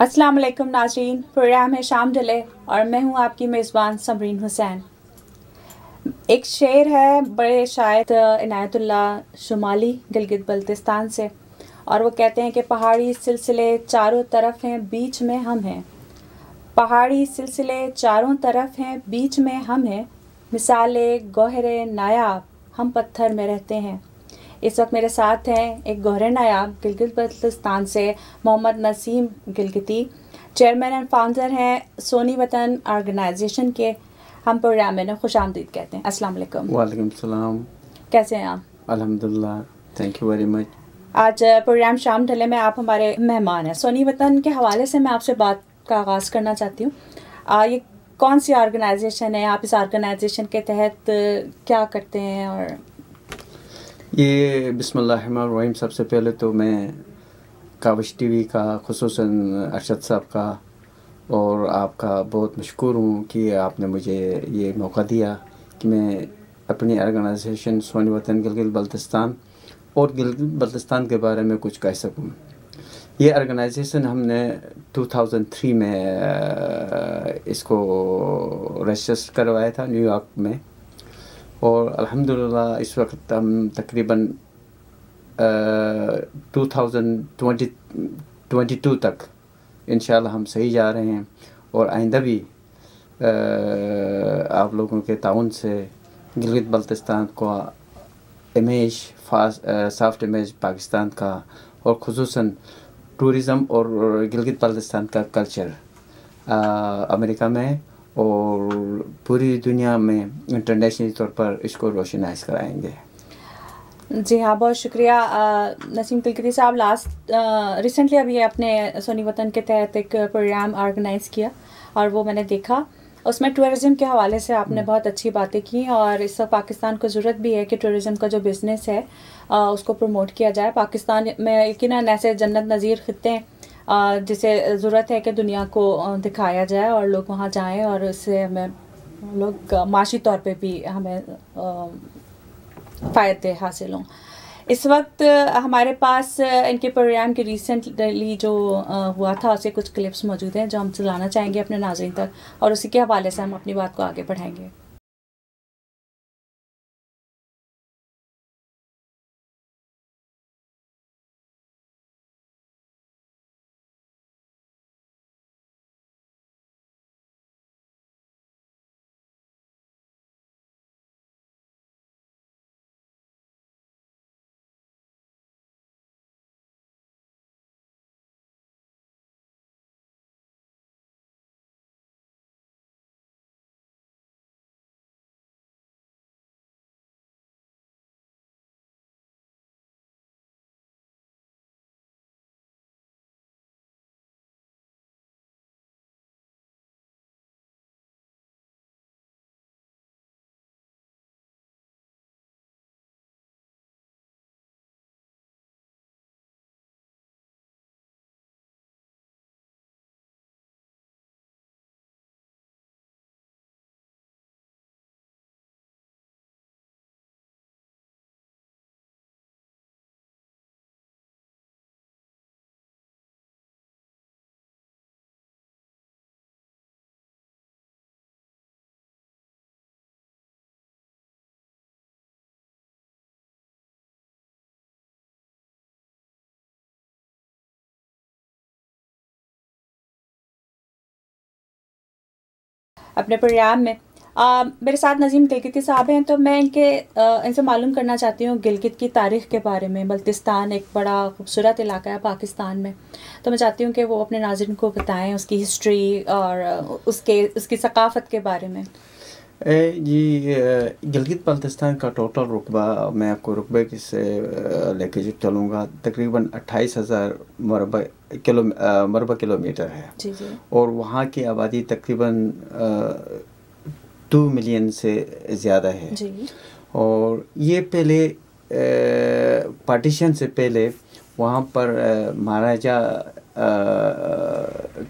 अस्सलाम वालेकुम नाज़रीन, प्रोग्राम है शाम ढले और मैं हूँ आपकी मेज़बान समरीन हुसैन। एक शेर है बड़े शायर इनायतुल्लाह शुमाली गिलगित बल्तिस्तान से, और वो कहते हैं कि पहाड़ी सिलसिले चारों तरफ हैं, बीच में हम हैं। पहाड़ी सिलसिले चारों तरफ हैं, बीच में हम हैं। मिसाले गौहरे नायाब हम पत्थर में रहते हैं। इस वक्त मेरे साथ हैं एक गौहरे नायाब गिलगित बल्तिस्तान से Mohammad Naseem Gilgiti, chairman and founder हैं सोनी वतन ऑर्गेनाइजेशन के। हम प्रोग्राम में खुश आमदीद कहते हैं। अस्सलाम वालेकुम। वालेकुम सलाम। कैसे हैं आप? अल्हम्दुलिल्लाह, थैंक यू वेरी मच। आज प्रोग्राम शाम ढले में आप हमारे मेहमान हैं। सोनी वतन के हवाले से मैं आपसे बात का आगाज़ करना चाहती हूँ। ये कौन सी ऑर्गेनाइजेशन है? आप इस ऑर्गेनाइजेशन के तहत क्या करते हैं? और ये बिस्मिल्लाहिर्रहमानिर्रहीम, सबसे पहले तो मैं काविश टीवी का, खुसूसन अरशद साहब का और आपका बहुत मशकूर हूँ कि आपने मुझे ये मौका दिया कि मैं अपनी ऑर्गेनाइजेशन सोनी वतन गिलगित बल्तिस्तान और गिलगित बल्तिस्तान के बारे में कुछ कह सकूँ। ये ऑर्गेनाइजेशन हमने 2003 में इसको रजिस्टर करवाया था न्यूयॉर्क में, और अल्हम्दुलिल्लाह इस वक्त हम तकरीबन 2022 तक इंशाल्लाह हम सही जा रहे हैं, और आइंदा भी आप लोगों के ताउन से गिलगित बल्तिस्तान का इमेज, सॉफ्ट इमेज पाकिस्तान का, और खुसूसन टूरिज़म और गिलगित बल्तिस्तान का कल्चर अमेरिका में और पूरी दुनिया में इंटरनेशनल तौर पर इसको रोशनाइज कराएंगे। जी हाँ, बहुत शुक्रिया नसीम गिलगिती साहब। रिसेंटली अभी अपने सोनी वतन के तहत एक प्रोग्राम ऑर्गेनाइज़ किया और वो मैंने देखा। उसमें टूरिज़म के हवाले से आपने बहुत अच्छी बातें की, और इस वक्त पाकिस्तान को ज़रूरत भी है कि टूरिज़म का जो बिज़नेस है उसको प्रमोट किया जाए। पाकिस्तान में यकीनन ऐसे जन्नत नज़ीर खित्ते हैं जिसे ज़रूरत है कि दुनिया को दिखाया जाए और लोग वहाँ जाएं, और इससे हमें लोग माशी तौर पे भी हमें फ़ायदे हासिल हों। इस वक्त हमारे पास इनके प्रोग्राम की रिसेंटली जो हुआ था उसके कुछ क्लिप्स मौजूद हैं जो हम चलाना चाहेंगे अपने नाज़रीन तक, और उसी के हवाले से हम अपनी बात को आगे बढ़ाएंगे। अपने प्रोग्राम में मेरे साथ नसीम गिलगिती साहब हैं, तो मैं इनसे मालूम करना चाहती हूँ गिलगित की तारीख़ के बारे में। बल्तिस्तान एक बड़ा खूबसूरत इलाका है पाकिस्तान में, तो मैं चाहती हूँ कि वो अपने नाज़रीन को बताएं उसकी हिस्ट्री और उसकी सकाफ़त के बारे में। जी, गिलगित बल्तिस्तान का टोटल रुकबा, मैं आपको रुकबे से लेके चलूँगा, तकरीबन 28,000 मरबा किलोमीटर है। जी जी। और वहाँ की आबादी तकरीबन 2 मिलियन से ज़्यादा है जी। और ये पहले पार्टीशन से पहले वहाँ पर महाराजा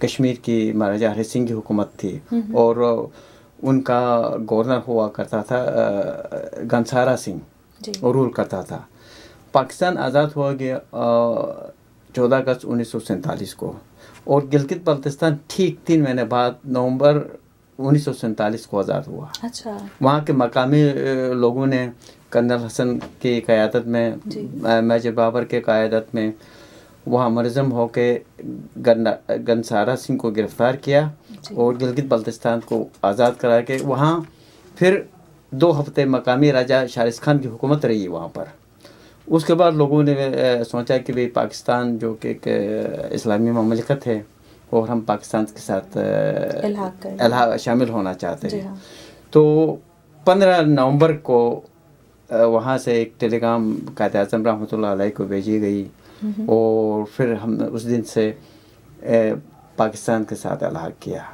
कश्मीर की महाराजा हरि सिंह की हुकूमत थी, और उनका गवर्नर हुआ करता था घनसारा सिंह, और रूल करता था। पाकिस्तान आज़ाद हुआ गया 14 अगस्त 1947 को, और गिलगित बल्तिस्तान ठीक 3 महीने बाद नवंबर 1947 को आज़ाद हुआ। अच्छा। वहाँ के मकामी लोगों ने कर्नल हसन की क़यादत में, मेजर बाबर के क़यादत में वहाँ मुनज़्ज़म होके गनसारा सिंह को गिरफ़्तार किया और गिलगित बल्तिस्तान को आज़ाद करा के वहाँ फिर 2 हफ्ते मकामी राजा शारिस खान की हुकूमत रही वहाँ पर। उसके बाद लोगों ने सोचा कि भाई पाकिस्तान जो कि एक इस्लामी ममलिकत है और हम पाकिस्तान के साथ इल्हाक शामिल होना चाहते हैं। तो 15 नवंबर को वहाँ से एक टेलीग्राम कायद आज़म रहमतुल्लाह अलैह को भेजी गई और फिर हम उस दिन से पाकिस्तान के साथ इल्हाक किया।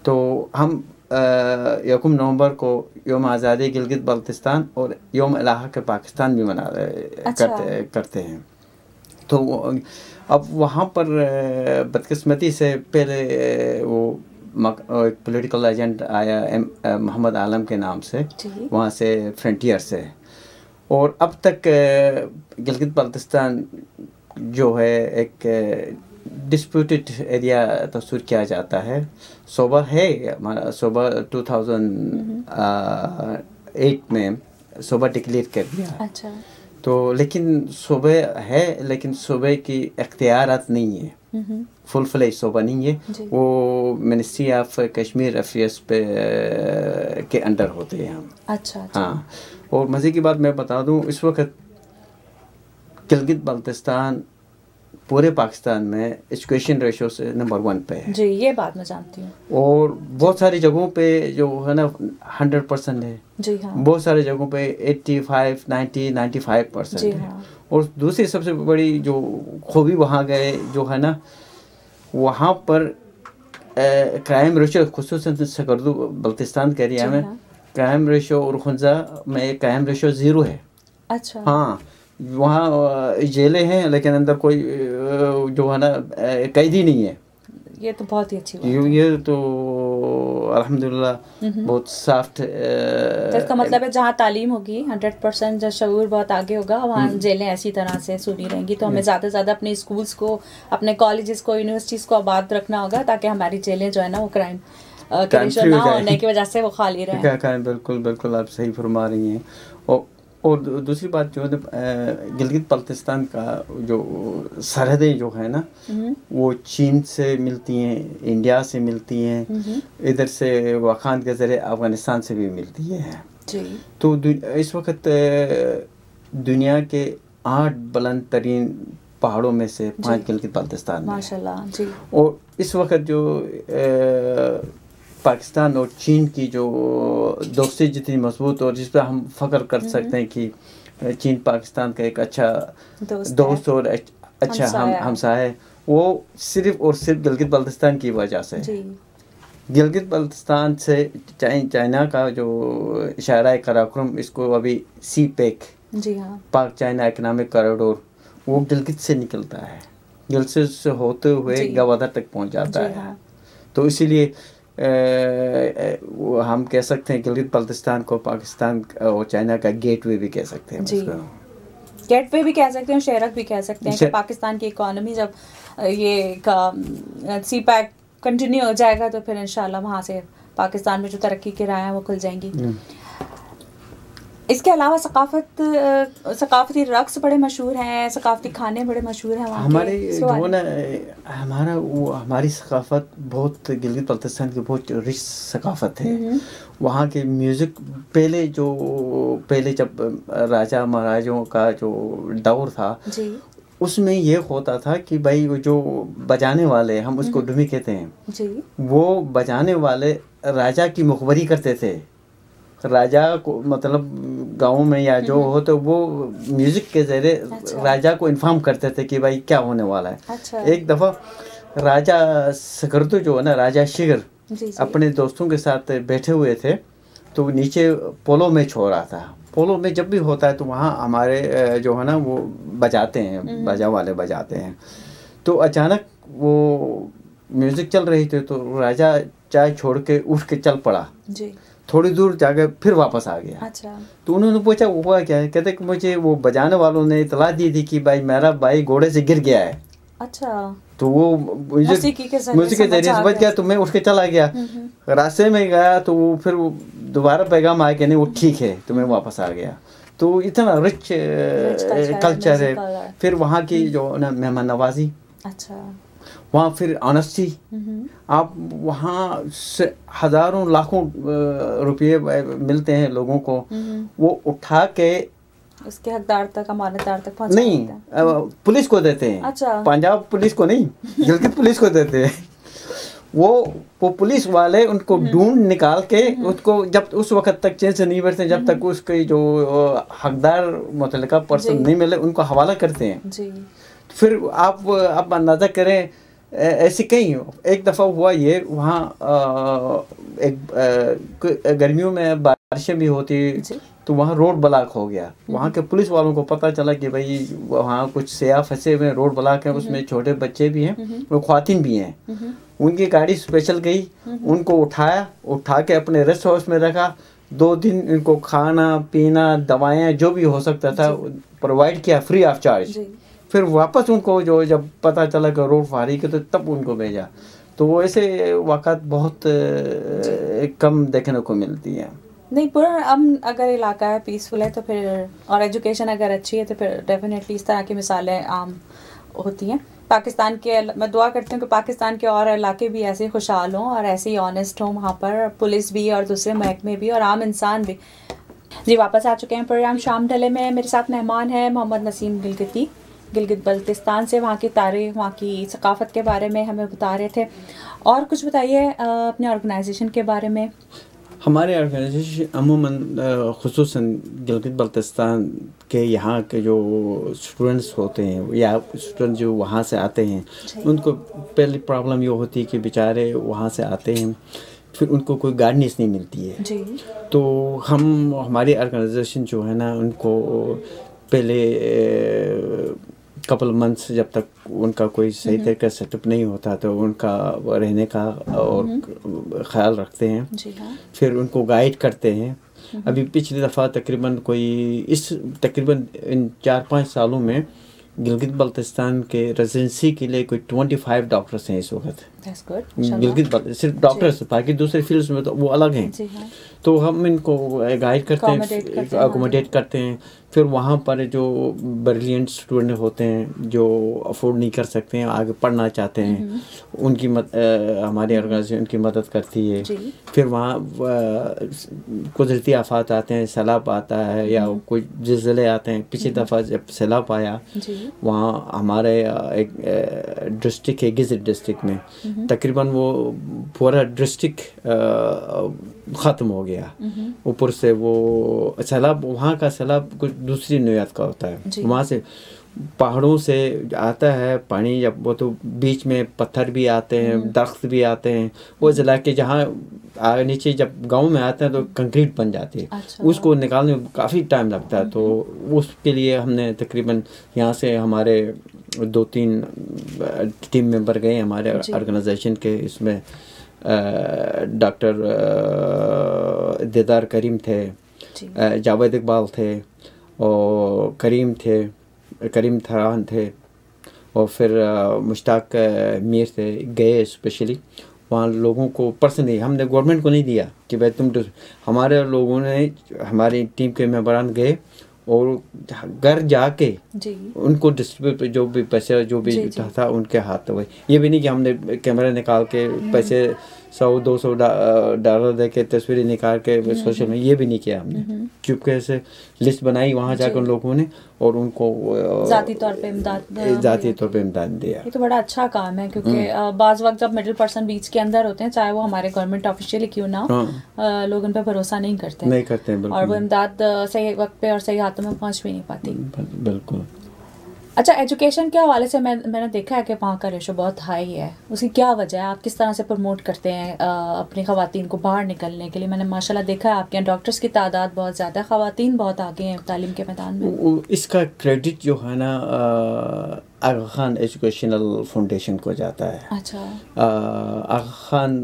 तो हम 1 नवंबर को योम आज़ादी गिलगित बल्तिस्तान और योम इल्हाक पाकिस्तान भी करते हैं। तो अब वहाँ पर बदकिस्मती से पहले वो एक पॉलिटिकल एजेंट आया मोहम्मद आलम के नाम से, वहाँ से फ्रंटियर से, और अब तक गिलगित बल्तिस्तान जो है एक डिस्प्यूटेड एरिया तस्वीर किया जाता है। सूबा है हमारा, सूबा 2008 में सूबा डिक्लेयर कर दिया। अच्छा। तो लेकिन सूबे है, लेकिन सूबे की इख्तियारात नहीं है, फुल फ्लेज सूबा नहीं है, वो मिनिस्ट्री ऑफ कश्मीर अफेयर्स पे के अंडर होते हैं हम। अच्छा। हाँ, और मज़े की बात मैं बता दूँ, इस वक्त गिलगित बल्तिस्तान पूरे पाकिस्तान में एजुकेशन रेशो से नंबर 1 पे है। जी, ये बात मैं जानती हूँ। और बहुत सारी जगहों पे जो है ना 100% है। जी हाँ। बहुत सारी जगहों पे 85, 90, 95% है। हाँ। और दूसरी सबसे बड़ी जो खूबी वहाँ गए जो है ना, वहाँ पर क्राइम रेशो खुसूसन सकर्दू बल्तिस्तान के एरिया में क्राइम रेशो और खुंजा में क्राइम रेशो 0 है। अच्छा। हाँ, वहाँ जेलें हैं लेकिन अंदर कोई जो है ना कैदी नहीं है। ये तो बहुत ही अच्छी बात है। ये तो अल्हम्दुलिल्लाह बहुत सॉफ्ट। तो इसका मतलब है जहाँ तालीम होगी 100%, जहाँ शऊर बहुत आगे होगा, वहाँ जेलें ऐसी तरह से सुनी रहेंगी। तो हमें ज़्यादा से ज़्यादा अपने स्कूल्स को, अपने कॉलेजेस को, यूनिवर्सिटीज़ को आबाद रखना होगा ताकि हमारी जेलें जो है ना वो क्राइम के रेशो ना होने की वजह से वो खाली रहें। बिल्कुल बिल्कुल आप सही फरमा रही हैं। और दूसरी बात जो है गिलगित बल्तिस्तान का जो सरहदें जो है ना, वो चीन से मिलती हैं, इंडिया से मिलती हैं, इधर से वाखान के ज़रिए अफ़गानिस्तान से भी मिलती है। जी। तो इस वक्त दुनिया के 8 बुलंद तरीन पहाड़ों में से 5 गिलगित बल्तिस्तान में, माशाल्लाह जी। और इस वक्त जो पाकिस्तान और चीन की जो दोस्ती जितनी मजबूत और जिस पर हम फ़ख्र कर सकते हैं कि चीन पाकिस्तान का एक अच्छा दोस्त और अच्छा हमसाया है, वो सिर्फ़ और सिर्फ गिलगित बल्तिस्तान की वजह से। गिलगित बल्तिस्तान से चाइना का जो इशारा कराकुरम, इसको अभी CPEC, जी हाँ, पाक चाइना इकनॉमिक कॉरिडोर, वो गिलगित से निकलता है, गिलगित से होते हुए गवादर तक पहुंच जाता है। हाँ। तो इसीलिए हम कह सकते हैं गिलगित बल्तिस्तान को पाकिस्तान और चाइना का गेटवे भी कह सकते हैं। गेटवे भी कह सकते हैं, शहरक भी कह सकते हैं कि पाकिस्तान की इकोनॉमी जब ये CPEC कंटिन्यू हो जाएगा तो फिर इंशाल्लाह वहाँ से पाकिस्तान में जो तरक्की की राहें हैं वो खुल जाएंगी। इसके अलावा सकाफती रक्स बड़े मशहूर हैं, सकाफती खाने बड़े मशहूर हैं वहाँ हमारे जो ना हमारी सकाफत बहुत, गिलगित बल्तिस्तान की बहुत रिच सकाफत है। वहाँ के म्यूज़िक पहले जब राजा महाराजों का जो दौर था जी, उसमें ये होता था कि भाई वो जो बजाने वाले, हम उसको डुमी कहते हैं जी, वो बजाने वाले राजा की मुखबरी करते थे। राजा को मतलब गाँव में या जो हो तो वो म्यूज़िक के ज़रिए राजा को इन्फॉर्म करते थे कि भाई क्या होने वाला है। अच्छा। एक दफ़ा राजा सकर्दू जो है ना, राजा शिगर अपने दोस्तों के साथ बैठे हुए थे, तो नीचे पोलो मैच हो रहा था। पोलो में जब भी होता है तो वहाँ हमारे जो है ना वो बजाते हैं, बाजा वाले बजाते हैं। तो अचानक वो म्यूज़िक चल रही थी तो राजा चाय छोड़ के उठ के चल पड़ा जी, थोड़ी दूर जाकर फिर वापस आ गया। अच्छा। तो उन्होंने पूछा वो हुआ क्या है, कहते कि मुझे वो बजाने वालों ने इतला दी थी कि भाई मेरा भाई घोड़े से गिर गया है। اچھا تو وہ موسیقی کے ذریعے سے بچ گیا تو میں اٹھ کے چلا گیا. راستے میں گیا تو وہ پھر دوبارہ پیغام آیا کہ نہیں وہ ٹھیک ہے, تو میں واپس آ گیا. تو اتنا رچ کلچر ہے. پھر وہاں کی جو مہمان نوازی, اچھا وہاں پھر آنیسٹی, آپ وہاں سے ہزاروں لاکھوں روپئے ملتے ہیں لوگوں کو, وہ اٹھا کے اس کے حقدار تک, امانتدار تک نہیں, پولیس کو دیتے ہیں. اچھا, پنجاب پولیس کو نہیں, گلگت پولیس کو دیتے ہیں. وہ پولیس والے ان کو ڈھونڈ نکال کے اس کو جب اس وقت تک چین سے نہیں بیٹھتے جب تک اس کے جو حقدار متعلقہ پرسن نہیں ملے, ان کو حوالہ کرتے ہیں. جی پھر آپ اندازہ کریں, ایسے کئی. ایک دفعہ ہوا یہ, وہاں ایک گرمیوں میں بارشیں بھی ہوتی, تو وہاں روڈ بلاک ہو گیا. وہاں کے پولیس والوں کو پتہ چلا کہ بھائی وہاں کچھ سیاح پھنسے ہوئے, روڈ بلاک ہیں, اس میں چھوٹے بچے بھی ہیں, وہ خواتین بھی ہیں. ان کی گاڑی اسپیشل گئی, ان کو اٹھا کے اپنے ریسٹ ہاؤس میں رکھا. 2 دن ان کو کھانا پینا دوائیں جو بھی ہو سکتا تھا پرووائڈ کیا فری آف چارج. پھر واپس ان کو جو جب پتہ چلا کہ روڈ فارغ ہے تو تب ان کو بھیجا. تو وہ ایسے واقعات بہت کم دیکھنے کو ملتی ہیں. نہیں, پورا امن اگر علاقہ ہے, پیسفل ہے, تو پھر اور ایجوکیشن اگر اچھی ہے تو پھر ڈیفینیٹلی اس طرح کی مثالیں عام ہوتی ہیں. پاکستان کے, میں دعا کرتی ہوں کہ پاکستان کے اور علاقے بھی ایسے خوشحال ہوں اور ایسے ہی آنیسٹ ہوں, وہاں پر پولیس بھی اور دوسرے محکمے بھی اور عام انسان بھی. جی واپس آ چکے ہیں پروگرام شام ڈھلے میں. میرے ساتھ مہمان ہیں محمد نسیم گلگتی, گلگت بلتستان سے. وہاں کی تاریخ, وہاں کی ثقافت کے بارے میں ہمیں بتا رہے تھے. اور کچھ بتائیے اپنے آرگنائزیشن کے بارے میں. ہمارے آرگنائزیشن عموماً خصوصاً گلگت بلتستان کے یہاں کے جو اسٹوڈنٹس ہوتے ہیں یا اسٹوڈنٹ جو وہاں سے آتے ہیں, ان کو پہلی پرابلم یہ ہوتی ہے کہ بیچارے وہاں سے آتے ہیں, پھر ان کو کوئی گائیڈنس نہیں ملتی ہے. جی. تو ہماری آرگنائزیشن جو ہے نا, ان کو پہلے کپل منتھس جب تک ان کا کوئی صحیح طریقے سے سیٹ اپ نہیں ہوتا تو ان کا رہنے کا اور خیال رکھتے ہیں. پھر ان کو گائیڈ کرتے ہیں. ابھی پچھلی دفعہ تقریباً ان 4-5 سالوں میں گلگت بلتستان کے ریزیڈنسی کے لیے کوئی 25 ڈاکٹرس ہیں اس وقت. گلگت صرف ڈاکٹرس, باقی دوسرے فیلڈس میں تو وہ الگ ہیں. تو ہم ان کو گائیڈ کرتے ہیں, اکوموڈیٹ کرتے ہیں. پھر وہاں پر جو بریلینٹ اسٹوڈنٹ ہوتے ہیں جو افورڈ نہیں کر سکتے ہیں, آگے پڑھنا چاہتے ہیں, ان کی ہماری آرگنائزیشن ان کی مدد کرتی ہے. پھر وہاں قدرتی آفات آتے ہیں, سیلاب آتا ہے یا کوئی زلزلے آتے ہیں. پچھلی دفعہ جب سیلاب آیا وہاں ہمارے ایک ڈسٹرکٹ ہے گزر ڈسٹرکٹ میں, تقریباً وہ پورا ڈسٹرکٹ ختم ہو گیا. اوپر سے وہ سیلاب, وہاں کا سیلاب کچھ دوسری نوعیت کا ہوتا ہے. وہاں سے پہاڑوں سے آتا ہے پانی, جب وہ تو بیچ میں پتھر بھی آتے ہیں, درخت بھی آتے ہیں. وہ ضلع کے جہاں نیچے جب گاؤں میں آتے ہیں تو کنکریٹ بن جاتی ہے, اس کو نکالنے میں کافی ٹائم لگتا ہے. تو اس کے لیے ہم نے تقریباً یہاں سے ہمارے 2-3 ٹیم ممبر گئے ہمارے آرگنائزیشن کے. اس میں ڈاکٹر دیدار کریم تھے, جاوید اقبال تھے, اور کریم تھران تھے, اور پھر مشتاق میر تھے. گئے اسپیشلی وہاں لوگوں کو پرسنلی, ہم نے گورنمنٹ کو نہیں دیا کہ بھائی تم, ہمارے لوگوں نے, ہماری ٹیم کے ممبران گئے اور گھر جا کے ان کو ڈسٹریبیوٹ جو بھی پیسے جو بھی تھا ان کے ہاتھ ہوئے. یہ بھی نہیں کہ ہم نے کیمرہ نکال کے پیسے $100-200 دے کے تصویریں نکال کے سوشل میں, یہ بھی نہیں کیا ہم نے. چپکے ایسے لسٹ بنائی وہاں جا کے ان لوگوں نے اور ان کو ذاتی طور پہ امداد دیا. یہ تو بڑا اچھا کام ہے, کیونکہ بعض وقت جب مڈل پرسن بیچ کے اندر ہوتے ہیں, چاہے وہ ہمارے گورنمنٹ آفیشیلی کیوں نہ ہو, لوگ ان پہ بھروسہ نہیں کرتے اور وہ امداد صحیح وقت پہ اور صحیح ہاتھوں میں پہنچ بھی نہیں پاتی. بالکل. اچھا, ایجوکیشن کے حوالے سے میں نے دیکھا ہے کہ وہاں کا ریشو بہت ہائی ہے. اس کی کیا وجہ ہے؟ آپ کس طرح سے پروموٹ کرتے ہیں اپنی خواتین کو باہر نکلنے کے لیے؟ میں نے ماشاء اللہ دیکھا ہے آپ کے یہاں ڈاکٹرس کی تعداد بہت زیادہ ہے, خواتین بہت آگے ہیں تعلیم کے میدان میں. اس کا کریڈٹ جو ہے نا آغا خان ایجوکیشنل فاؤنڈیشن کو جاتا ہے. اچھا. آغا خان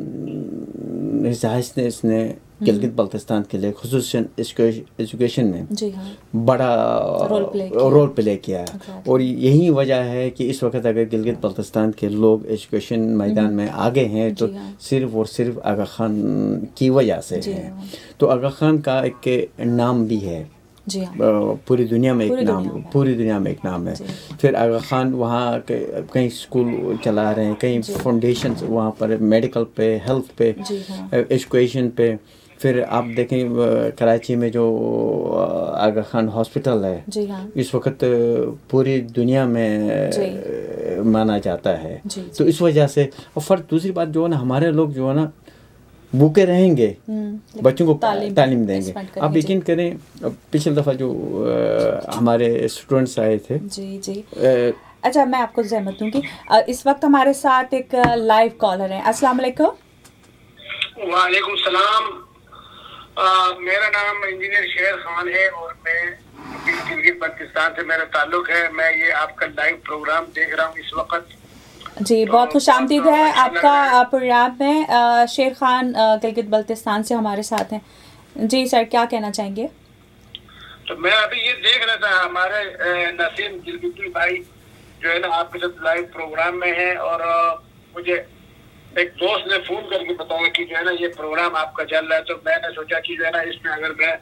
نے اس نے گلگت بلتستان کے لیے خصوصاً ایجوکیشن میں جی ہاں بڑا رول پلے کیا ہے. اور یہی وجہ ہے کہ اس وقت اگر گلگت بلتستان کے لوگ ایجوکیشن میدان میں آگے ہیں تو صرف اور صرف آغا خان کی وجہ سے ہے. تو آغا خان کا ایک نام بھی ہے پوری دنیا میں ایک نام ہے. پھر آغا خان وہاں کئی اسکول چلا رہے ہیں, کئی فاؤنڈیشنز وہاں پر میڈیکل پہ, ہیلتھ پہ, ایجوکیشن پہ. پھر آپ دیکھیں کراچی میں جو آغا خان ہاسپٹل ہے اس وقت پوری دنیا میں مانا جاتا ہے. تو اس وجہ سے اور فرق دوسری بات جو ہے نا, ہمارے لوگ جو ہے نا بھوکے رہیں گے, بچوں کو تعلیم دیں گے. آپ یقین کریں پچھلی دفعہ جو ہمارے اسٹوڈنٹس آئے تھے. جی اچھا, میں آپ کو زحمت دوں گی. اس وقت ہمارے ساتھ ایک لائیو کالر ہیں. السلام علیکم. وعلیکم السلام. میرا نام انجینئر شیر خان ہے اور میں گلگت بلتستان سے میرا تعلق ہے. میں یہ آپ کا لائیو پروگرام دیکھ رہا ہوں اس وقت. جی بہت خوش آمدید ہے آپ کا پروگرام میں. شیر خان گلگت بلتستان سے ہمارے ساتھ ہیں. جی سر, کیا کہنا چاہیں گے؟ تو میں ابھی یہ دیکھ رہا تھا ہمارے نسیم گلگتی بھائی جو ہے نا آپ کے ساتھ لائیو پروگرام میں ہے, اور مجھے ایک دوست نے فون کر کے بتایا کہ جو ہے نا یہ پروگرام آپ کا چل رہا ہے. تو میں نے سوچا کہ جو ہے نا اس میں اگر میں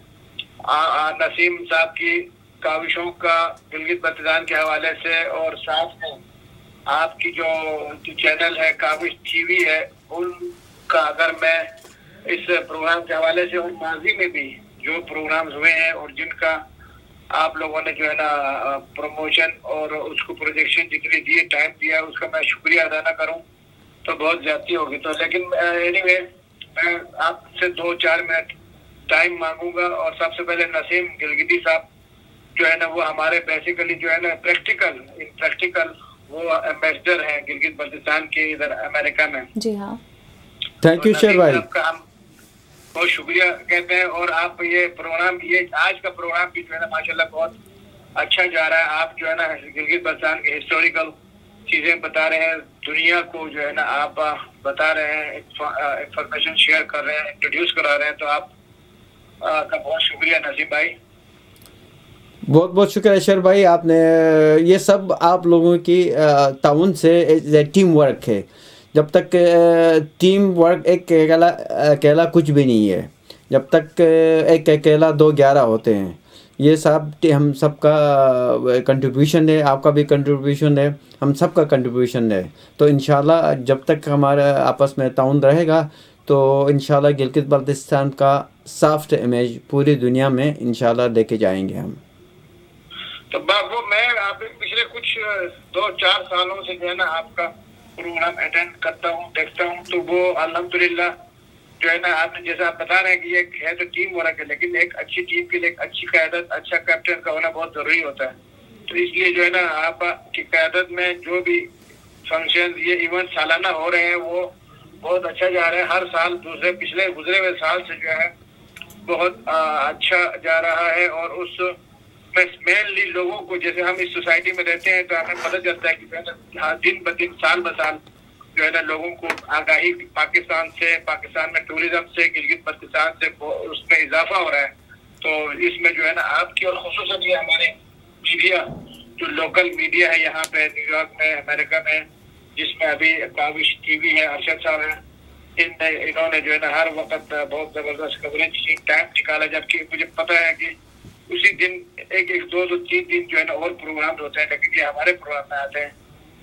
نسیم صاحب کی کاوشوں کا گلگت بلتستان کے حوالے سے اور ساتھ میں آپ کی جو چینل ہے کاوش ٹی وی ہے ان کا اگر میں اس پروگرام کے حوالے سے اور ماضی میں بھی جو پروگرامز ہوئے ہیں اور جن کا آپ لوگوں نے جو ہے نا پروموشن اور اس کو پروجیکشن جتنی دیے ٹائم دیا اس کا میں شکریہ ادا نہ کروں تو بہت زیادتی ہوگی. تو لیکن اینی وے میں آپ سے 2-4 منٹ ٹائم مانگوں گا. اور سب سے پہلے نسیم گلگتی صاحب جو ہے نا وہ ہمارے بیسیکلی جو ہے نا پریکٹیکل وہ ایمبیسڈر ہیں گلگت بلتستان کے ادھر امریکہ میں. جی ہاں, تھینک یو شیر بھائی, آپ کا ہم بہت شکریہ کہتے ہیں. اور آپ یہ پروگرام آج کا پروگرام بھی جو ہے نا ماشاءاللہ بہت اچھا جا رہا ہے. آپ جو ہے نا گلگت بلتستان کے ہسٹوریکل چیزیں بتا رہے ہیں, دنیا کو جو ہے نا آپ بتا رہے ہیں, انفارمیشن شیئر کر رہے ہیں, انٹروڈیوس کرا رہے ہیں. تو آپ کا بہت شکریہ نسیم بھائی. بہت بہت شکریہ شیر بھائی. آپ نے یہ سب آپ لوگوں کی تعاون سے ٹیم ورک ہے. جب تک ٹیم ورک ایک اکیلا کچھ بھی نہیں ہے, جب تک ایک اکیلا 2-11 ہوتے ہیں. یہ سب ہم سب کا کنٹریبیوشن ہے, آپ کا بھی کنٹریبیوشن ہے, ہم سب کا کنٹریبیوشن ہے. تو انشاءاللہ جب تک ہمارا آپس میں تعاون رہے گا تو انشاءاللہ گلگت بلتستان کا سافٹ امیج پوری دنیا میں انشاءاللہ لے کے جائیں گے ہم. تو وہ میں آپ پچھلے کچھ 2-4 سالوں سے جو ہے نا آپ کا پروگرام اٹینڈ کرتا ہوں, دیکھتا ہوں. تو وہ الحمدللہ جو ہے نا آپ نے جیسا آپ بتا رہے ہیں کہ یہ ہے تو ٹیم ورک ہے, لیکن ایک اچھی ٹیم کے لیے ایک اچھی قیادت, اچھا کیپٹن کا ہونا بہت ضروری ہوتا ہے. تو اس لیے جو ہے نا آپ کی قیادت میں جو بھی فنکشن یہ ایونٹ سالانہ ہو رہے ہیں وہ بہت اچھا جا رہا ہے. ہر سال پچھلے گزرے ہوئے سال سے جو ہے بہت اچھا جا رہا ہے. اور اس میں مینلی لوگوں کو, جیسے ہم اس سوسائٹی میں رہتے ہیں تو ہمیں پتہ چلتا ہے کہ دن بدن سال بسال جو ہے نا لوگوں کو آگاہی پاکستان میں ٹوریزم سے, گلگت بلتستان سے اس میں اضافہ ہو رہا ہے. تو اس میں جو ہے نا آپ کی اور خصوصاً یہ ہمارے میڈیا جو لوکل میڈیا ہے یہاں پہ نیو یارک میں, امریکہ میں, جس میں ابھی کاوش ٹی وی ہے, ارشد صاحب ہیں, انہوں نے جو ہے نا ہر وقت بہت زبردست کوریج کی, ٹائم نکالا. جبکہ مجھے پتہ ہے کہ اسی دن 1-2-3 دن جو ہے نا اور پروگرام ہوتے ہیں, لیکن یہ ہمارے پروگرام میں آتے ہیں.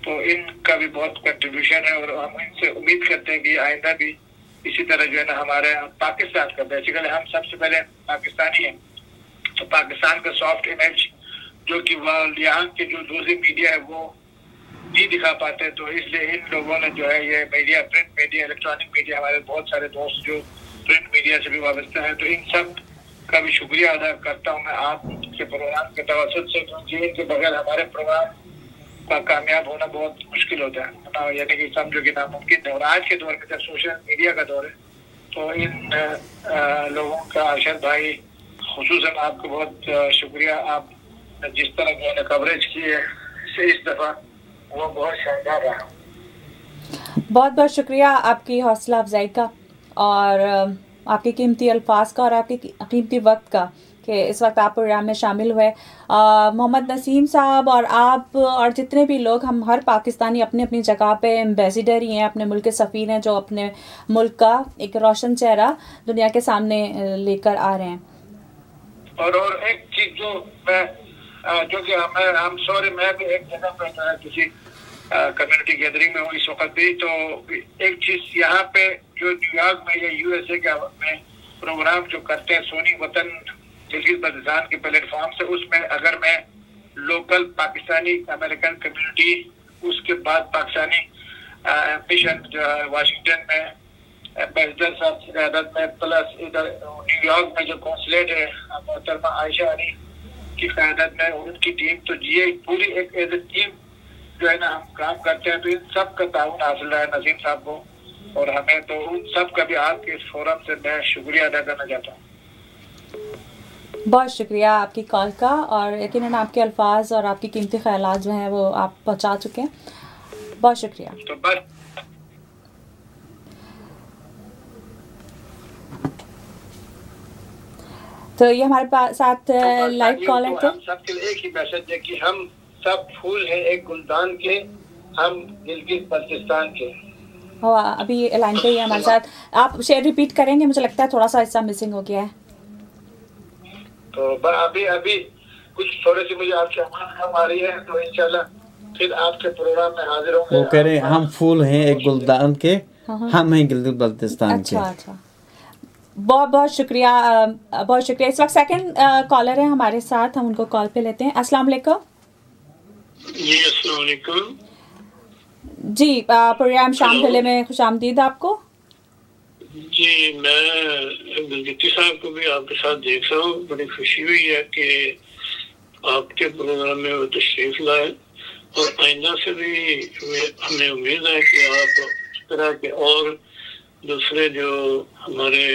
تو ان کا بھی بہت کنٹریبیوشن ہے اور ہم ان سے امید کرتے ہیں کہ آئندہ بھی اسی طرح جو ہے نا ہمارے پاکستان کا, بیسیکلی ہم سب سے پہلے پاکستانی ہیں, تو پاکستان کا سافٹ امیج جو کہ یہاں کے جو دوسری میڈیا ہے وہ نہیں دکھا پاتے. تو اس لیے ان لوگوں نے جو ہے یہ media, print media, electronic media, ہمارے بہت سارے دوست جو پرنٹ میڈیا سے بھی وابستہ ہیں, تو ان سب کا بھی شکریہ ادا کرتا ہوں میں آپ کے پروگرام کے توسط سے, کیونکہ ان کے بغیر ہمارے پروگرام کا کامیاب ہونا بہت مشکل ہوتا ہے, یعنی کہ سمجھو کہ ناممکن ہے. اور آج کے دور میں جب سوشل میڈیا کا دور ہے تو ان لوگوں کا, ارشد بھائی خصوصاً آپ کو بہت شکریہ. آپ جس طرح جو ہے کوریج کی ہے اس دفعہ وہ بہت شاندار رہا. بہت بہت شکریہ آپ کی حوصلہ افزائی کا. اور आपके कीमती अल्फाज का और आपके कीमती वक्त का कि इस वक्त आप प्रोग्राम में शामिल हुए। मोहम्मद नसीम साहब और आप और जितने भी लोग, हम हर पाकिस्तानी अपनी अपनी जगह पे एम्बेसडर ही हैं, अपने मुल्क के सफ़ीर हैं जो अपने मुल्क का एक रोशन चेहरा दुनिया के सामने लेकर आ रहे हैं। और एक चीज़ जो मैं जो कि I'm sorry, मैं भी एक जगह पे जो है किसी कम्युनिटी गैदरिंग में हूँ इस वक्त भी, तो एक चीज़ यहाँ पे जो न्यूयॉर्क में या USA के में प्रोग्राम जो करते हैं सोनी वतन गिलगित बल्तिस्तान के प्लेटफॉर्म से, उसमें अगर मैं लोकल पाकिस्तानी अमेरिकन कम्युनिटी, उसके बाद पाकिस्तानी मिशन वाशिंगटन में एम्बेसडर साहब की क़यादत में, प्लस इधर न्यूयॉर्क में जो कौंसलेट है मोहतरमा आयशा अली की क़यादत में उनकी टीम, तो ये पूरी एक एज ए टीम जो है ना हम काम करते हैं। तो इन सब का ताउन हासिल रहा है नसीम साहब को और हमें, तो उन सब का भी आपके इस फोरम से मैं शुक्रिया अदा करना चाहता हूँ। बहुत शुक्रिया आपकी कॉल का, और यकीनन आपके अल्फाज और आपकी कीमती ख्यालात जो हैं वो आप पहुँचा चुके हैं। बहुत शुक्रिया। तो बस तो ये हमारे पास साथ लाइव कॉलर थे। हम सबके लिए एक ही मैसेज है कि हम सब फूल हैं एक गुलदान के, हम गिलगित बल्तिस्तान के। अभी लाइन पे ही है हमारे साथ, आप शेयर रिपीट करेंगे? मुझे लगता है थोड़ा सा हिस्सा मिसिंग हो गया है। तो अभी कुछ थोड़ी सी मुझे आपकी आवाज़ कम आ रही है, तो इंशाल्लाह फिर आपके प्रोग्राम में हाजिर होंगे। वो कह रहे हैं हम फूल हैं एक गुलदान के, हम हैं गिलगित बल्तिस्तान के। अच्छा, बहुत बहुत शुक्रिया, बहुत शुक्रिया। इस वक्त सेकंड कॉलर है हमारे साथ, हम उनको कॉल पे लेते हैं। अस्सलाम वालेकुम। जी अस्सलाम वालेकुम जी, प्रोग्राम शाम ढले में खुशामदीद आपको। जी, मैं गिलगिती साहब को भी आपके साथ देख रहा हूँ, बड़ी खुशी हुई है कि आपके प्रोग्राम में वो तशरीफ लाए, और आइंदा से भी हमें उम्मीद है कि आप इस तरह के और दूसरे जो हमारी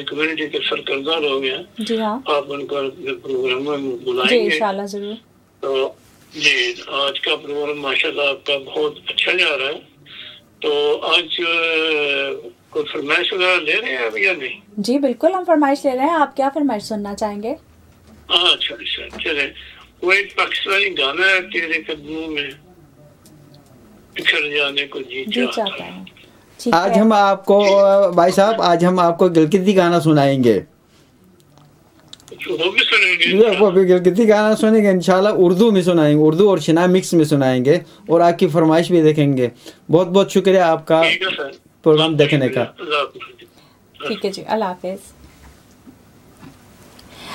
कम्युनिटी के सरकर्दा लोग हैं, जी हाँ, आप उनको प्रोग्राम में बुलाएंगे जी इंशाल्लाह जरूर। तो जी, आज का प्रोग्राम माशाल्लाह आपका बहुत अच्छा जा रहा है। तो आज कोई फरमाइश वगैरह ले रहे हैं अब या नहीं? जी बिल्कुल, हम फरमाइश ले रहे हैं। आप क्या फरमाइश सुनना चाहेंगे? अच्छा चले, वो एक पाकिस्तानी गाना है, तेरे कदमों में बिखर जाने को जी चाहता है। आज हम आपको भाई साहब, आज हम आपको गिलगिती गाना सुनाएंगे। वो भी सुनेंगे? वो भी गिलगिती गाना सुनेंगे इंशाल्लाह, उर्दू में सुनाएंगे, उर्दू और शिना मिक्स में सुनाएंगे, और आपकी फरमाइश भी देखेंगे। बहुत बहुत शुक्रिया आपका प्रोग्राम देखने का। ठीक है जी, अल्लाह हाफिज़।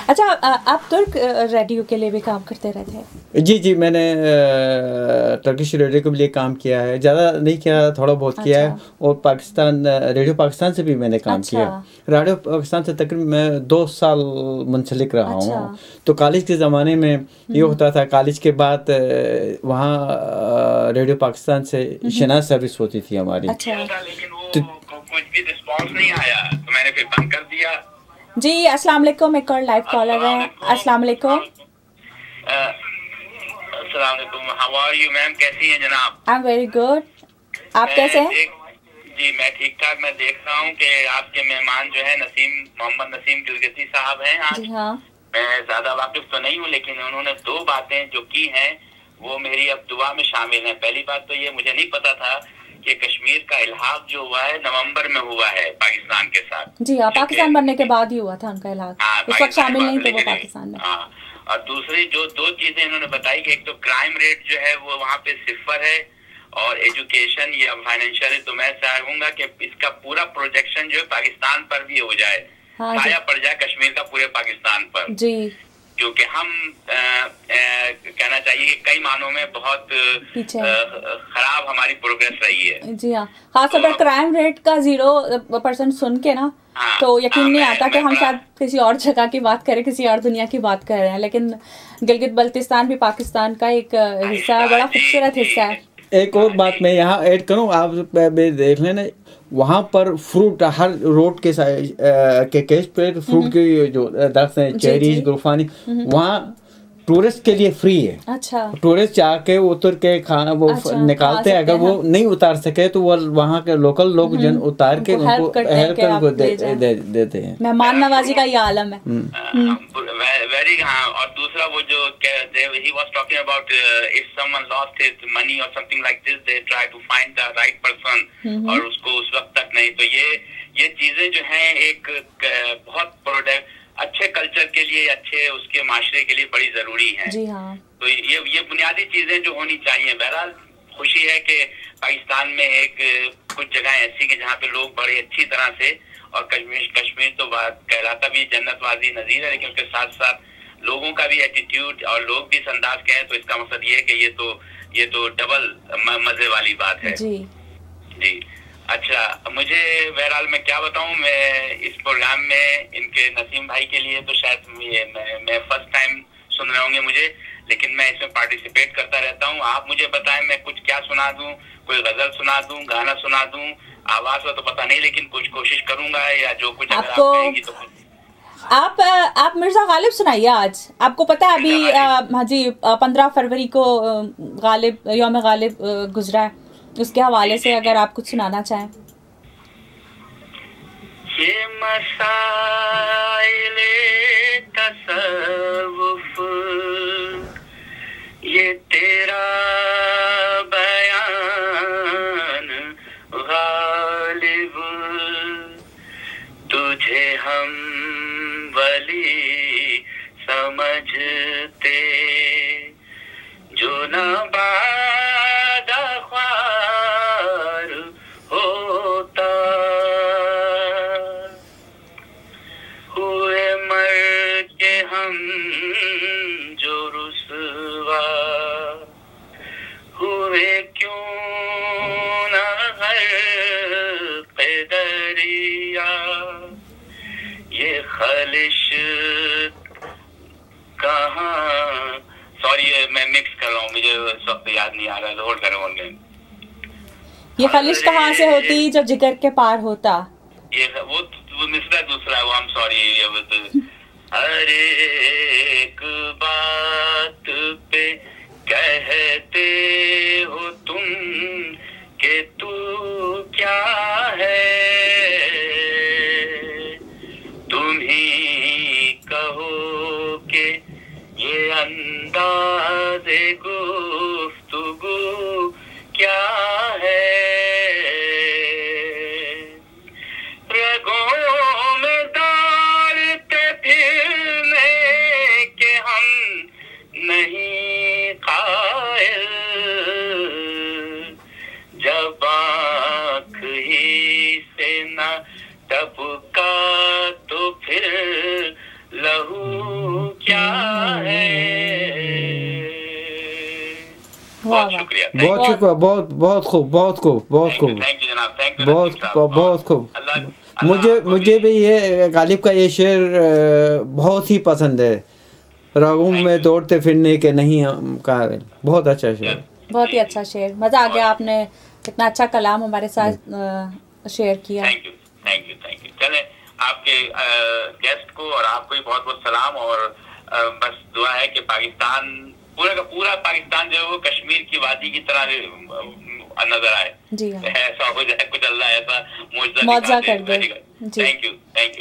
अच्छा, आप तुर्क रेडियो के लिए भी काम करते रहते हैं? जी, मैंने टर्किश रेडियो के लिए काम किया है, ज़्यादा नहीं किया, थोड़ा बहुत किया है। और पाकिस्तान रेडियो पाकिस्तान से भी मैंने काम किया। रेडियो पाकिस्तान से तकरीबन मैं 2 साल मुंसलिक रहा हूँ। तो कॉलेज के ज़माने में ये होता था, कॉलेज के बाद वहाँ रेडियो पाकिस्तान से शिना सर्विस होती थी हमारी। लेकिन वो कुछ भी रिस्पॉन्स नहीं आया, तो मैंने फिर बंद कर दिया। जी अस्सलाम वालेकुम, एक और लाइव कॉलर है। अस्सलाम वालेकुम। अस्सलाम वालेकुम, हाउ आर यू मैम, कैसी हैं जनाब? आई एम वेरी गुड, आप कैसे हैं? जी मैं ठीक ठाक। मैं देख रहा हूँ कि आपके मेहमान जो है मोहम्मद नसीम गिलगिती साहब हैं आज। जी हाँ। मैं ज्यादा वाकिफ तो नहीं हूँ, लेकिन उन्होंने 2 बातें जो की हैं वो मेरी अब दुआ में शामिल हैं। पहली बात तो ये, मुझे नहीं पता था कि कश्मीर का इल्हाक जो हुआ है नवंबर में हुआ है पाकिस्तान के साथ। जी हाँ, पाकिस्तान बनने के बाद ही हुआ था उनका इल्हाक। उस वक्त शामिल नहीं थे वो पाकिस्तान में। और दूसरी जो 2 चीजें इन्होंने बताई कि एक तो क्राइम रेट जो है वो वहाँ पे 0 है, और एजुकेशन या फाइनेंशियल, तो मैं चाहूंगा कि इसका पूरा प्रोजेक्शन जो है पाकिस्तान पर भी हो जाए, छाया पड़ जाए कश्मीर का पूरे पाकिस्तान पर। जी, क्योंकि हम कहना चाहिए कि कई मानों में बहुत खराब हमारी प्रोग्रेस रही है। जी हाँ, खासतौर पर क्राइम रेट का 0% सुन के ना तो यकीन नहीं आता कि हम शायद किसी और जगह की बात करें, किसी और दुनिया की बात कर रहे हैं। लेकिन गिलगित बल्तिस्तान भी पाकिस्तान का एक हिस्सा है, बड़ा खूबसूरत हिस्सा है। एक और बात मैं यहाँ ऐड करूँ, आप देख लेना, वहाँ पर फ्रूट हर रोड के केस पे फ्रूट के जो दरख्त हैं, चेरीज, गुरफानी, वहाँ टूरिस्ट के लिए फ्री है। अच्छा, टूरिस्ट जाके उतर के खाना वो निकालते हैं, अगर वो नहीं उतार सके तो वो वहाँ के लोकल लोग जन उतार के उनको हेल्प कर उनको देते हैं। मेहमान नवाजी का ये आलम है। वेरी, हाँ। और दूसरा वो जो he was talking about if someone lost his money or something like this, they try to find the right person और उसको उस वक्त तक नहीं, तो ये चीजें जो हैं एक बहुत प्रोडक्ट अच्छे कल्चर के लिए, अच्छे उसके माशरे के लिए बड़ी जरूरी है। जी हाँ। तो ये बुनियादी चीजें जो होनी चाहिए। बहरहाल खुशी है कि पाकिस्तान में कुछ जगह ऐसी हैं जहाँ पे लोग बड़े अच्छी तरह से, और कश्मीर तो कहलाता भी जन्नतवाजी नजीर है, लेकिन उसके साथ साथ लोगों का भी एटीट्यूड और लोग भी इस अंदाज के हैं, तो इसका मतलब ये है कि ये तो डबल मजे वाली बात है। जी। अच्छा, मुझे बहरहाल मैं क्या बताऊं, मैं इस प्रोग्राम में इनके नसीम भाई के लिए तो शायद मैं फर्स्ट टाइम सुन रहे होंगे मुझे, लेकिन मैं इसमें पार्टिसिपेट करता रहता हूं। आप मुझे बताएं मैं कुछ क्या सुना दूं, कोई गजल सुना दूं, गाना सुना दूं, आवाज का तो पता नहीं, लेकिन कुछ कोशिश करूंगा, या जो कुछ अगर आप कहेंगी तो आप मिर्जा गालिब सुनाइए आज। आपको पता है अभी हाँ जी 15 फरवरी को यौम गालिब गुजरा है, उसके हवाले से अगर आप कुछ सुनाना चाहें। ये मसाइले तसव्वुफ, ये तेरा बयान गालिब, तुझे हम वली समझते जो ना बादा ख्वार होता, हुए मर के हम जो रुसवा, हुए क्यों ना गर्क़ दरिया, ये खलिश कहाँ, सॉरी मैं मिक्स कर रहा हूँ, मुझे इस वक्त याद नहीं आ रहा है, होल्ड करो ऑनलाइन। ये खलिश कहाँ से होती जो जिगर के पार होता, ये वो मिसरा दूसरा है वो, I'm sorry, ये वो हर एक बात पे कहते हो तुम कि तू क्या है, तुम ही कहो कि ये अंदाज़े गुफ्तगू क्या है, रगों में दौड़ते फिरने के हम नहीं कायल, जब आँख ही से ना टपका तो फिर लहू क्या है। बहुत शुक्रिया, बहुत खूब, थैंक यू जनाब, थैंक यू, बहुत खूब। मुझे भी ये गालिब का ये शेर बहुत ही पसंद है, रागों में दौड़ते फिरने के नहीं काबिल, बहुत अच्छा शेर, बहुत ही अच्छा शेर, मजा आ गया, आपने इतना अच्छा कलाम हमारे साथ शेयर किया। Thank you. चले आपके गेस्ट को और आपको भी बहुत बहुत सलाम, और बस दुआ है कि पाकिस्तान पूरा का पूरा पाकिस्तान जो है वो कश्मीर की वादी की तरह नजर आए। जी हाँ। ऐसा हो जाए, कुछ अल्लाह ऐसा मौजज़ा कर दे। थैंक यू,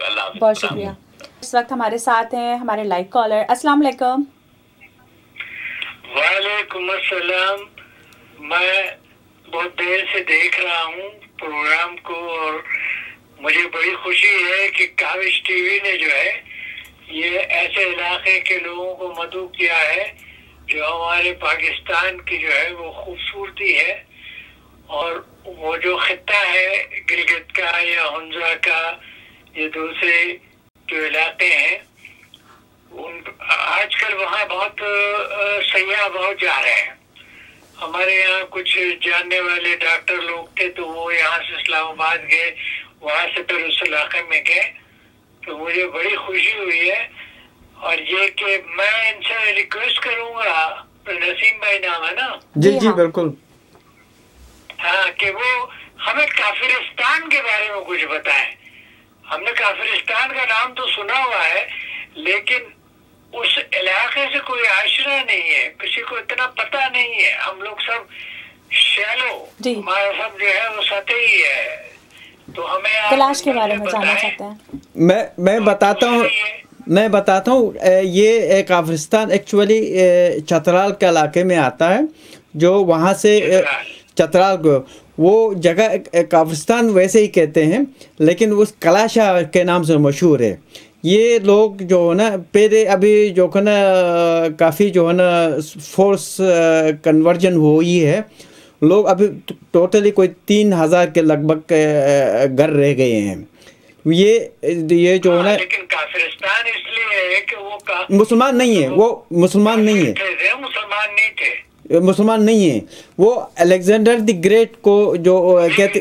अल्लाह हाफ़िज़। बहुत शुक्रिया। इस वक्त हमारे साथ हैं हमारे लाइव कॉलर। अस्सलाम वालेकुम। वालेकुम अस्सलाम। मैं बहुत देर से देख रहा हूँ प्रोग्राम को, और मुझे बड़ी खुशी है कि काविश टीवी ने जो है ये ऐसे इलाके के लोगों को मदऊ किया है जो हमारे पाकिस्तान की जो है वो खूबसूरती है, और वो जो खित्ता है गिलगित का या हुंजा का, ये दूसरे जो इलाके हैं, आजकल वहाँ बहुत सयाह बहुत जा रहे हैं। हमारे यहाँ कुछ जानने वाले डॉक्टर लोग थे तो वो यहाँ से इस्लामाबाद गए, वहाँ से फिर उस इलाके में गए, तो मुझे बड़ी खुशी हुई है। और ये कि मैं इनसे रिक्वेस्ट करूँगा, नसीम भाई नाम है ना? जी जी बिल्कुल। हाँ, कि वो हमें काफिरिस्तान के बारे में कुछ बताएं। हमने काफिरिस्तान का नाम तो सुना हुआ है, लेकिन उस इलाके से कोई आशना नहीं है, किसी को इतना पता नहीं है, हम लोग सब शैलो, हमारा सब जो है वो सतही है। तो हमें कैलाश के बारे में जानना चाहते हैं। मैं बताता हूँ ये काफरिस्तान एक्चुअली चतराल के इलाके में आता है, जो वहाँ से चतराल को वो जगह काफरिस्तान वैसे ही कहते हैं, लेकिन उस कलाशा के नाम से मशहूर है। ये लोग जो है ना पहले अभी जो है ना काफ़ी जो है ना फोर्स कन्वर्जन हुई है, लोग अभी टोटली कोई 3000 के लगभग घर रह गए हैं। ये जो है ना, लेकिन काफिरिस्तान इसलिए है कि वो मुसलमान नहीं है, वो मुसलमान नहीं है, मुसलमान नहीं थे, मुसलमान नहीं है। वो अलेक्जेंडर द ग्रेट को जो कहते,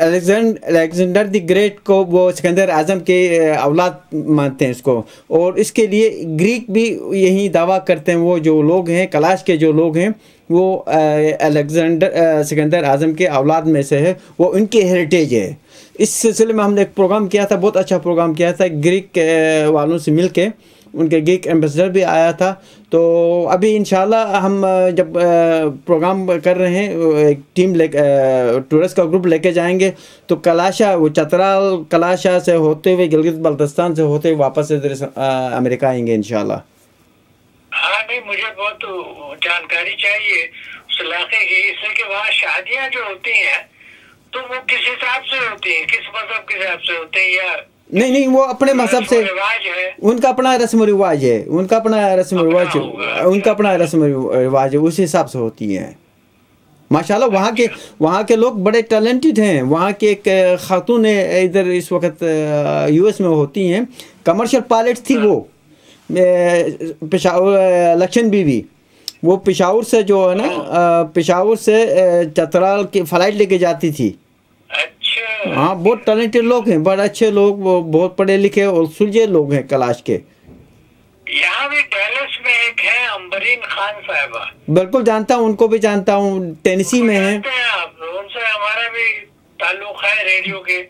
अलेक्जेंडर द ग्रेट को वो सिकंदर आज़म के औलाद मानते हैं इसको, और इसके लिए ग्रीक भी यही दावा करते हैं। वो जो लोग हैं कलाश के जो लोग हैं वो अलेक्जेंडर सिकंदर आज़म के औलाद में से है, वो उनकी हेरिटेज है। इस सिलसिले में हमने एक प्रोग्राम किया था, बहुत अच्छा प्रोग्राम किया था, ग्रीक वालों से मिल के, उनके ग्रीक एम्बेसडर भी आया था। तो अभी इंशाल्लाह हम जब प्रोग्राम कर रहे हैं, एक टीम टूरिस्ट का ग्रुप लेके जाएंगे, तो कलाशा, वो चतराल कलाशा से होते हुए गिलगित बल्तिस्तान से होते हुए वापस इधर अमेरिका आएंगे इंशाल्लाह। हाँ नहीं, मुझे बहुत जानकारी चाहिए उस इलाके की, इसलिए कि वहाँ शादियाँ जो होती हैं तो वो किस हिसाब से होती हैं, किस मजहब के हिसाब से होते हैं, या नहीं वो अपने मजहब से, उनका अपना रस्म रिवाज है, उनका अपना रस्म रिवाज, उनका अपना रस्म रिवाज है, उस हिसाब से होती हैं। माशाल्लाह वहाँ के लोग बड़े टैलेंटेड हैं। वहाँ के एक खातून है इधर इस वक्त यूएस में होती हैं, कमर्शियल पायलट थी वो, पेशावर लक्षण बीवी, वो पेशावर से जो है ना पेशावर से चतराल की फ्लाइट लेके जाती थी। अच्छा। हाँ, बहुत टैलेंटेड लोग हैं, बड़े अच्छे लोग, वो बहुत पढ़े लिखे और सुलझे लोग हैं कलाश के। यहाँ भी डैलस में एक है अंबरीन खान साहिबा, बिल्कुल जानता हूँ, उनको भी जानता हूँ, टेनेसी में है। उनसे हमारा भी ताल्लुक है रेडियो के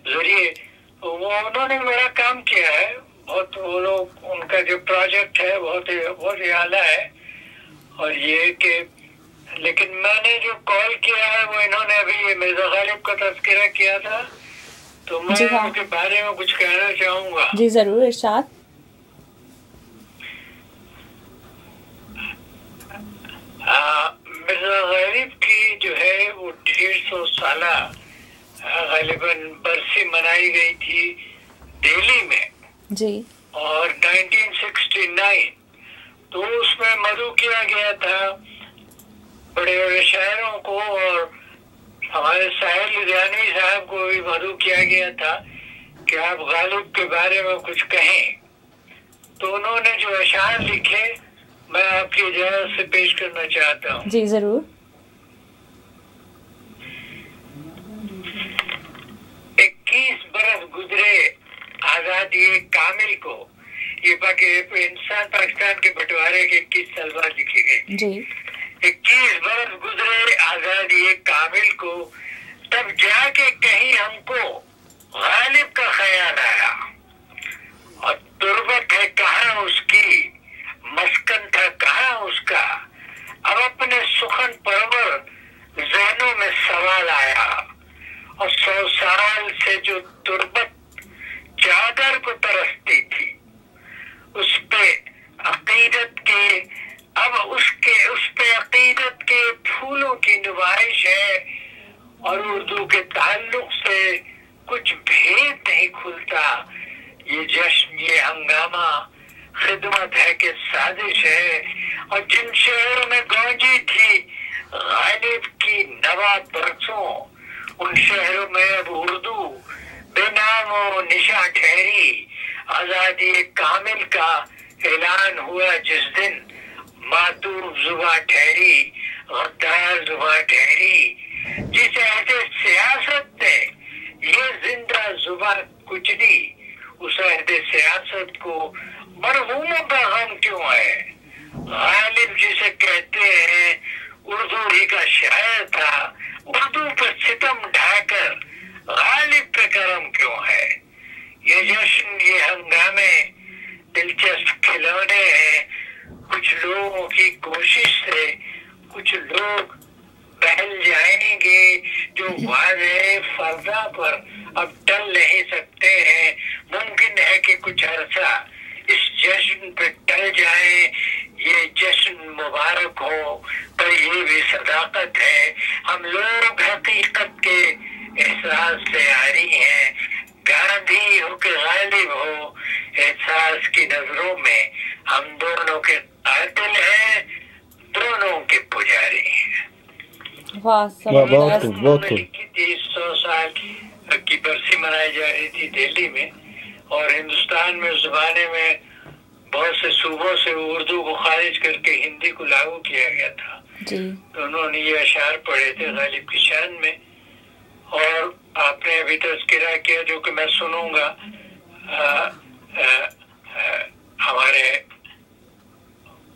जरिए। वो उन्होंने मेरा काम किया है बहुत, वो लोग, उनका जो प्रोजेक्ट है बहुत ही आला है। और ये कि लेकिन मैंने जो कॉल किया है वो इन्होंने अभी मिर्जा गालिब का तज़किरा किया था, तो मैं उनके बारे में कुछ कहना चाहूँगा। जी जरूर, इरशाद। मिर्जा गालिब की जो है वो 150 साला गालिबन बरसी मनाई गई थी दिल्ली में जी, और 1969, तो उसमें मदऊ किया गया था बड़े बड़े शायरों को, और हमारे साहिल लुधियानवी साहब को भी मदऊ किया गया था कि आप गालिब के बारे में कुछ कहें। तो उन्होंने जो अशार लिखे मैं आपकी इजाजत से पेश करना चाहता हूँ। जी जरूर। 21 बरस गुजरे आजादी कामिल को, ये इंसान पाकिस्तान के बंटवारे के 21 साल बाद लिखे गए जी। 21 बरस गुजरे आजादी कामिल को, तब जाके कहीं हमको गालिब का ख्याल आया, और तुरबत है कहाँ उसकी, मस्कन था कहाँ उसका, अब अपने सुखन परवर ज़हनों में सवाल आया, और 100 साल से जो तुरबत चादर को तरसती थी, उस पे अकीदत के, अब उस पे अकीदत के फूलों की नुमाइश है, और उर्दू के ताल्लुक से कुछ भेद नहीं खुलता। ये जश्न, ये हंगामा खिदमत है कि साजिश है, और जिन शहरों में गूंजी थी गालिब की नवा बरसों, उन शहरों में अब उर्दू बेनामो निशा ठहरी। आजादी कामिल का ऐलान हुआ जिस दिन, मातूब जुबा ठहरी, गद्दार जुबा ठहरी। जिस ऐसे सियासत ने ये जिंदा जुबा कुचली, उस अहदे सियासत को मरहूमों का गम क्यों है। गालिब जिसे कहते हैं उर्दू ही का शायर था, उर्दू पर सितम ढाकर गालिब पे करम क्यों है। ये जश्न, ये हंगामे دلچسپ کھلونے ہیں. کچھ لوگوں کی کوشش سے کچھ لوگ بہل جائیں گے جو واضح فرضہ پر اب ٹل نہیں سکتے ہیں. ممکن ہے کہ کچھ عرصہ اس جشن پہ ٹل جائیں. یہ جشن مبارک ہو، پر یہ بھی صداقت ہے. ہم لوگ حقیقت کے احساس سے عاری ہیں. گاندھی ہو کہ غالب ہو، احساس کی نظروں میں ہم دونوں کے قاتل ہیں، دونوں کے پجاری ہیں. بہت خوب. لکھی تھی 100 سال کی برسی منائی جا رہی تھی دہلی میں، اور ہندوستان میں اس زمانے میں بہت سے صوبوں سے اردو کو خارج کر کے ہندی کو لاگو کیا گیا تھا. تو انہوں نے یہ اشعار پڑھے تھے غالب کی شان میں، اور آپ نے ابھی تذکرہ کیا جو کہ میں سنوں گا ہمارے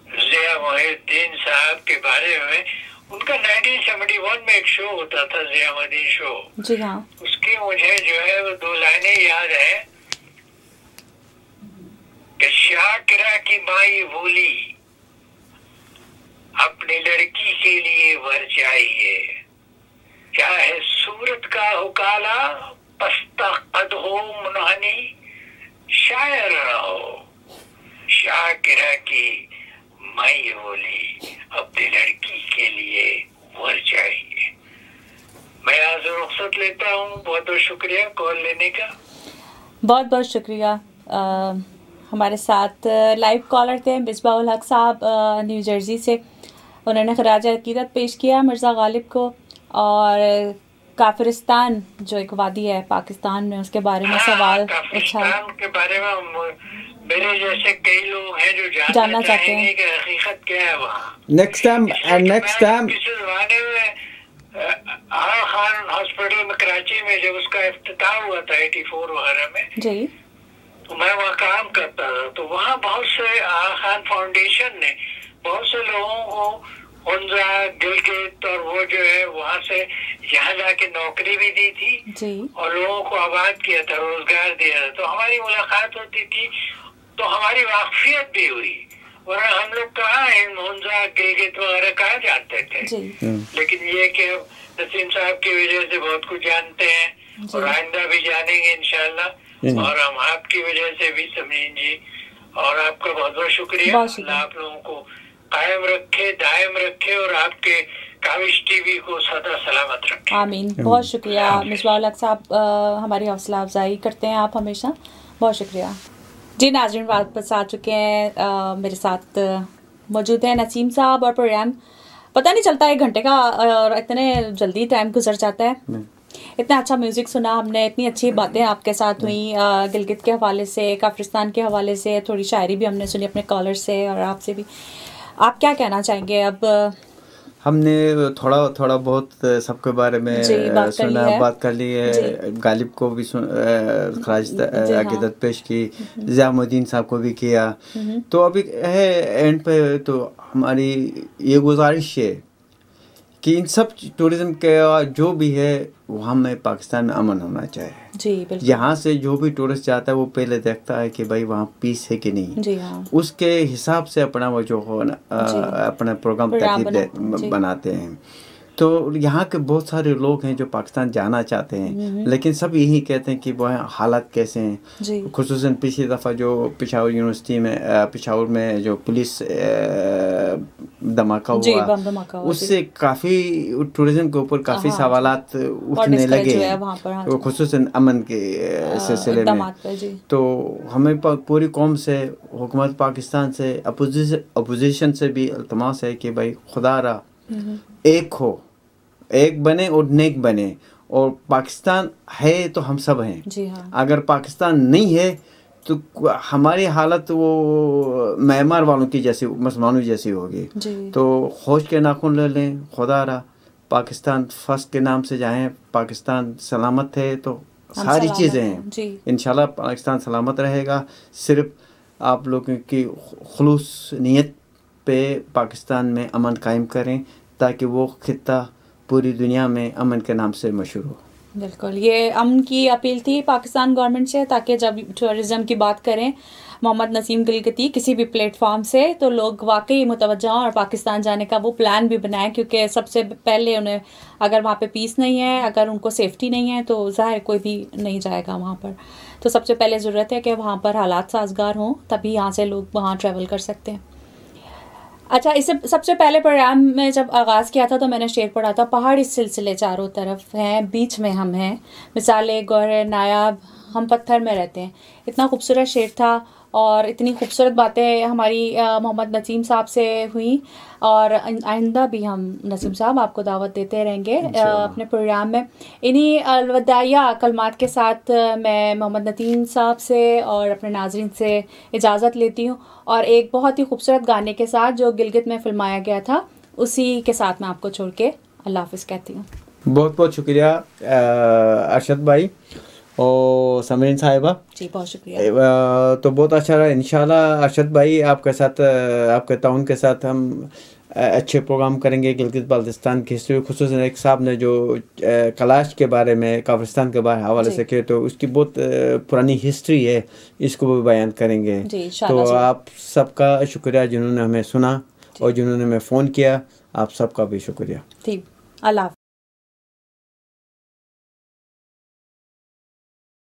ضیاء محی الدین صاحب کے بارے میں. ان کا 1971 میں ایک شو ہوتا تھا، ضیاء الدین شو. جی ہاں. اس کی مجھے جو ہے وہ 2 لائنیں یاد ہیں کہ شاکرہ کی مائی بولی اپنی لڑکی کے لیے ور چاہیے. چاہے صورت کا ہو کالا، پستہ قد ہو منحنی، شاعر نہ ہو. شاکرہ کی مائی بولی اپنی لڑکی کے لیے ور چاہیے. میں آج رخصت لیتا ہوں. بہت بہت شکریہ کال لینے کا. بہت بہت شکریہ. ہمارے ساتھ لائیو کالر تھے مصباح الحق صاحب نیو جرسی سے. انہوں نے خراج عقیدت پیش کیا مرزا غالب کو، اور کافرستان جو ایک وادی ہے پاکستان میں اس کے بارے میں سوال کافرستان کے بارے میں میرے جیسے کئی لوگ ہیں جو جاننا چاہتے ہیں کہ حقیقت کیا ہے وہاں. نیکسٹ ٹائم کسی زمانے میں آغا خان ہاسپٹل میں کراچی میں جب اس کا افتتاح ہوا تھا 84 وغیرہ میں، جی تو میں وہاں کام کرتا تھا. تو وہاں بہت سے آغا خان فاؤنڈیشن نے بہت سے لوگوں کو ہنزا گلگت اور وہ جو ہے وہاں سے یہاں جا کے نوکری بھی دی تھی جی، اور لوگوں کو آباد کیا تھا، روزگار دیا تھا. تو ہماری ملاقات ہوتی تھی تو ہماری واقفیت بھی ہوئی، ورنہ ہم لوگ کہاں ہنزا گلگت وغیرہ کہاں جانتے تھے. لیکن یہ کہ نسیم صاحب کی وجہ سے بہت کچھ جانتے ہیں اور آئندہ بھی جانیں گے انشاءاللہ، اور ہم آپ کی وجہ سے بھی سمرین جی. اور آپ کا بہت بہت شکریہ. اللہ آپ لوگوں کو قائم رکھے، دائم رکھے، اور آپ کے کاوش ٹی وی کو سدا سلامت رکھے. آمین. بہت شکریہ مصباح الحق صاحب، ہماری حوصلہ افزائی کرتے ہیں آپ ہمیشہ. بہت شکریہ. جی ناظرین، واپس آ چکے ہیں. میرے ساتھ موجود ہیں نسیم صاحب، اور پروگرام پتہ نہیں چلتا 1 گھنٹے کا، اور اتنے جلدی ٹائم گزر جاتا ہے. اتنا اچھا میوزک سنا ہم نے، اتنی اچھی باتیں آپ کے ساتھ ہوئیں گلگت کے حوالے سے، کافرستان کے حوالے سے، تھوڑی شاعری بھی ہم نے سنی اپنے کالر سے اور آپ سے بھی. آپ کیا کہنا چاہیں گے؟ اب ہم نے تھوڑا بہت سب کے بارے میں سنا، بات کر لی ہے. غالب کو بھی خراج عقیدت پیش کی، ضیاء الدین صاحب کو بھی کیا. تو ابھی ہے اینڈ پہ تو ہماری یہ گزارش ہے کہ ان سب ٹورزم کا جو بھی ہے وہاں میں پاکستان میں امن ہونا چاہیے. جی بالکل. یہاں سے جو بھی ٹورسٹ جاتا ہے وہ پہلے دیکھتا ہے کہ بھائی وہاں پیس ہے کہ نہیں. جی ہاں. اس کے حساب سے اپنا وہ جو ہو اپنا پروگرام ترتیب بناتے ہیں. تو یہاں کے بہت سارے لوگ ہیں جو پاکستان جانا چاہتے ہیں، لیکن سب یہی کہتے ہیں کہ وہ حالات کیسے ہیں. خصوصاً پچھلی دفعہ جو پشاور یونیورسٹی میں پشاور میں جو پولیس دھماکہ ہوا، اس سے کافی ٹورزم کے اوپر کافی سوالات اٹھنے لگے، خصوصاً امن کے سلسلے میں. تو ہمیں پوری قوم سے، حکومت پاکستان سے، اپوزیشن سے بھی التماس ہے کہ بھائی خدا را ایک ہو، ایک بنے اور نیک بنے. اور پاکستان ہے تو ہم سب ہیں. اگر پاکستان نہیں ہے تو ہماری حالت وہ میانمار والوں کی جیسی، مسلمانوں جیسی ہوگی. تو ہوش کے ناخن لے لیں، خدا را پاکستان فرسٹ کے نام سے جائیں. پاکستان سلامت ہے تو ساری چیزیں ہیں. انشاءاللہ پاکستان سلامت رہے گا. صرف آپ لوگوں کی خلوص نیت پہ پاکستان میں امن قائم کریں تاکہ وہ خطہ پوری دنیا میں امن کے نام سے مشہور ہو. بالکل یہ امن کی اپیل تھی پاکستان گورنمنٹ سے، تاکہ جب ٹورزم کی بات کریں محمد نسیم گلگتی کسی بھی پلیٹ فارم سے تو لوگ واقعی متوجہ ہوں اور پاکستان جانے کا وہ پلان بھی بنائیں، کیونکہ سب سے پہلے انہیں اگر وہاں پہ پیس نہیں ہے، اگر ان کو سیفٹی نہیں ہے تو ظاہر کوئی بھی نہیں جائے گا وہاں پر. تو سب سے پہلے ضرورت ہے کہ وہاں پر حالات سازگار ہوں، تبھی یہاں سے لوگ وہاں ٹریول کر سکتے ہیں. اچھا، اس سے سب سے پہلے پروگرام میں جب آغاز کیا تھا تو میں نے شعر پڑھا تھا، پہاڑی سلسلے چاروں طرف ہیں، بیچ میں ہم ہیں، مثالیں گوہر نایاب ہم پتھر میں رہتے ہیں. اتنا خوبصورت شعر تھا اور اتنی خوبصورت باتیں ہماری محمد نسیم صاحب سے ہوئیں، اور آئندہ بھی ہم نسیم صاحب آپ کو دعوت دیتے رہیں گے اپنے پروگرام میں. انہی الوداعیہ کلمات کے ساتھ میں محمد نسیم صاحب سے اور اپنے ناظرین سے اجازت لیتی ہوں، اور ایک بہت ہی خوبصورت گانے کے ساتھ جو گلگت میں فلمایا گیا تھا اسی کے ساتھ میں آپ کو چھوڑ کے اللہ حافظ کہتی ہوں. بہت بہت شکریہ ارشد بھائی اور سمرین صاحبہ. جی بہت شکریہ. تو بہت اچھا رہا. انشاءاللہ ارشد بھائی آپ کے ساتھ، آپ کے تعاون کے ساتھ ہم اچھے پروگرام کریں گے گلگت بلتستان کی ہسٹری. خصوصاً ایک صاحب نے جو کلاش کے بارے میں، کافرستان کے بارے حوالے سے کہے تو اس کی بہت پرانی ہسٹری ہے، اس کو بھی بیان کریں گے. تو آپ سب کا شکریہ جنہوں نے ہمیں سنا اور جنہوں نے ہمیں فون کیا، آپ سب کا بھی شکریہ. ٹھیک، اللہ حافظ.